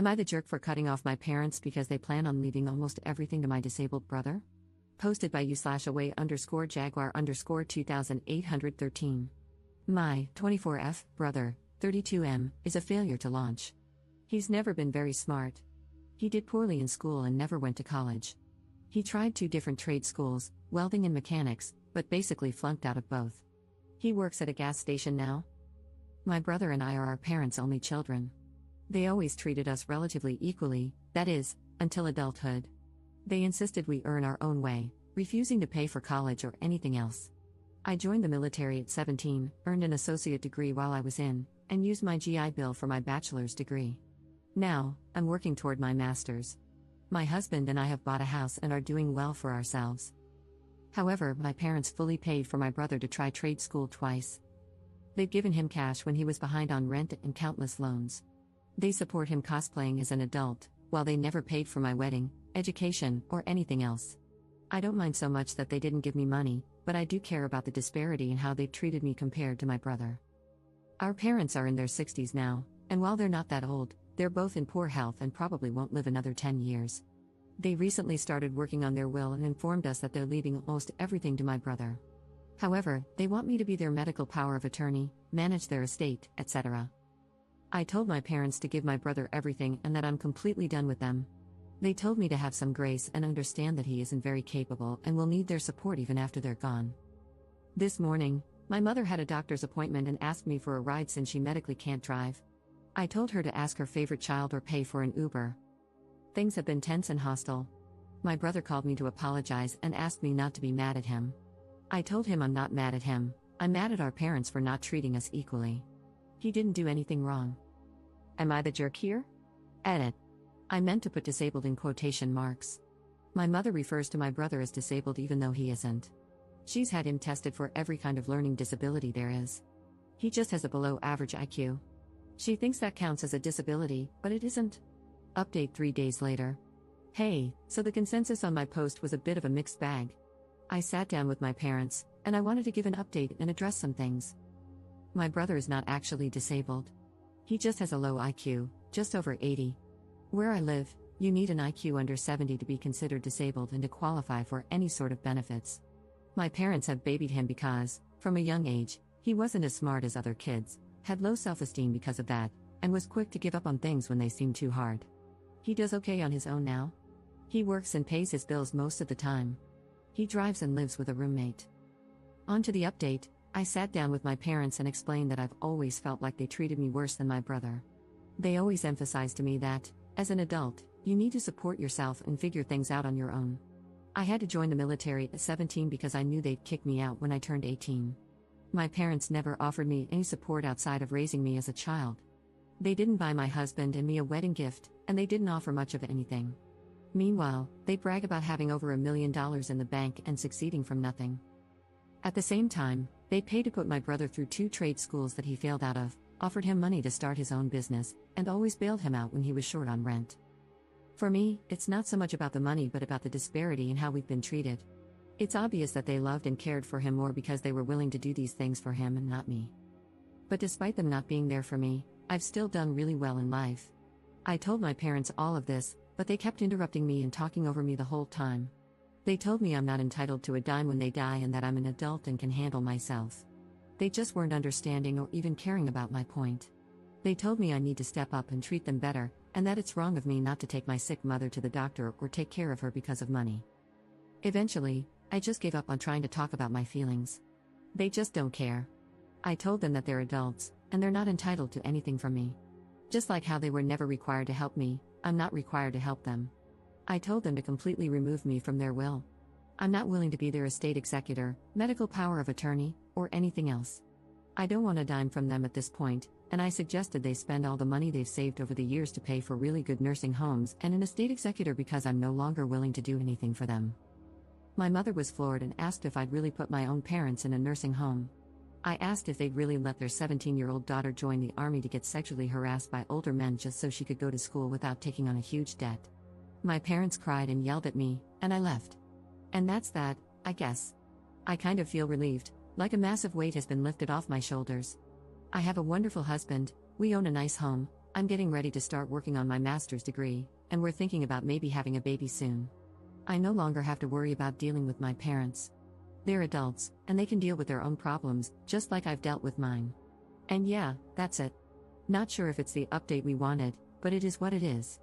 Am I the jerk for cutting off my parents because they plan on leaving almost everything to my disabled brother? Posted by u/away_jaguar_2813. My 24F brother, 32M, is a failure to launch. He's never been very smart. He did poorly in school and never went to college. He tried 2 different trade schools, welding and mechanics, but basically flunked out of both. He works at a gas station now. My brother and I are our parents' only children. They always treated us relatively equally, that is, until adulthood. They insisted we earn our own way, refusing to pay for college or anything else. I joined the military at 17, earned an associate degree while I was in, and used my GI Bill for my bachelor's degree. Now, I'm working toward my master's. My husband and I have bought a house and are doing well for ourselves. However, my parents fully paid for my brother to try trade school twice. They've given him cash when he was behind on rent and countless loans. They support him cosplaying as an adult, while they never paid for my wedding, education, or anything else. I don't mind so much that they didn't give me money, but I do care about the disparity in how they've treated me compared to my brother. Our parents are in their 60s now, and while they're not that old, they're both in poor health and probably won't live another 10 years. They recently started working on their will and informed us that they're leaving almost everything to my brother. However, they want me to be their medical power of attorney, manage their estate, etc. I told my parents to give my brother everything and that I'm completely done with them. They told me to have some grace and understand that he isn't very capable and will need their support even after they're gone. This morning, my mother had a doctor's appointment and asked me for a ride since she medically can't drive. I told her to ask her favorite child or pay for an Uber. Things have been tense and hostile. My brother called me to apologize and asked me not to be mad at him. I told him I'm not mad at him, I'm mad at our parents for not treating us equally. He didn't do anything wrong. Am I the jerk here? Edit. I meant to put disabled in quotation marks. My mother refers to my brother as disabled even though he isn't. She's had him tested for every kind of learning disability there is. He just has a below average IQ. She thinks that counts as a disability, but it isn't. Update 3 days later. Hey, so the consensus on my post was a bit of a mixed bag. I sat down with my parents, and I wanted to give an update and address some things. My brother is not actually disabled. He just has a low IQ, just over 80. Where I live, you need an IQ under 70 to be considered disabled and to qualify for any sort of benefits. My parents have babied him because, from a young age, he wasn't as smart as other kids, had low self-esteem because of that, and was quick to give up on things when they seemed too hard. He does okay on his own now. He works and pays his bills most of the time. He drives and lives with a roommate. On to the update. I sat down with my parents and explained that I've always felt like they treated me worse than my brother. They always emphasized to me that, as an adult, you need to support yourself and figure things out on your own. I had to join the military at 17 because I knew they'd kick me out when I turned 18. My parents never offered me any support outside of raising me as a child. They didn't buy my husband and me a wedding gift, and they didn't offer much of anything. Meanwhile, they brag about having over $1 million in the bank and succeeding from nothing. At the same time, they paid to put my brother through 2 trade schools that he failed out of, offered him money to start his own business, and always bailed him out when he was short on rent. For me, it's not so much about the money but about the disparity in how we've been treated. It's obvious that they loved and cared for him more because they were willing to do these things for him and not me. But despite them not being there for me, I've still done really well in life. I told my parents all of this, but they kept interrupting me and talking over me the whole time. They told me I'm not entitled to a dime when they die and that I'm an adult and can handle myself. They just weren't understanding or even caring about my point. They told me I need to step up and treat them better, and that it's wrong of me not to take my sick mother to the doctor or take care of her because of money. Eventually, I just gave up on trying to talk about my feelings. They just don't care. I told them that they're adults, and they're not entitled to anything from me. Just like how they were never required to help me, I'm not required to help them. I told them to completely remove me from their will. I'm not willing to be their estate executor, medical power of attorney, or anything else. I don't want a dime from them at this point, and I suggested they spend all the money they've saved over the years to pay for really good nursing homes and an estate executor because I'm no longer willing to do anything for them. My mother was floored and asked if I'd really put my own parents in a nursing home. I asked if they'd really let their 17-year-old daughter join the army to get sexually harassed by older men just so she could go to school without taking on a huge debt. My parents cried and yelled at me, and I left. And that's that, I guess. I kind of feel relieved, like a massive weight has been lifted off my shoulders. I have a wonderful husband, we own a nice home, I'm getting ready to start working on my master's degree, and we're thinking about maybe having a baby soon. I no longer have to worry about dealing with my parents. They're adults, and they can deal with their own problems, just like I've dealt with mine. And yeah, that's it. Not sure if it's the update we wanted, but it is what it is.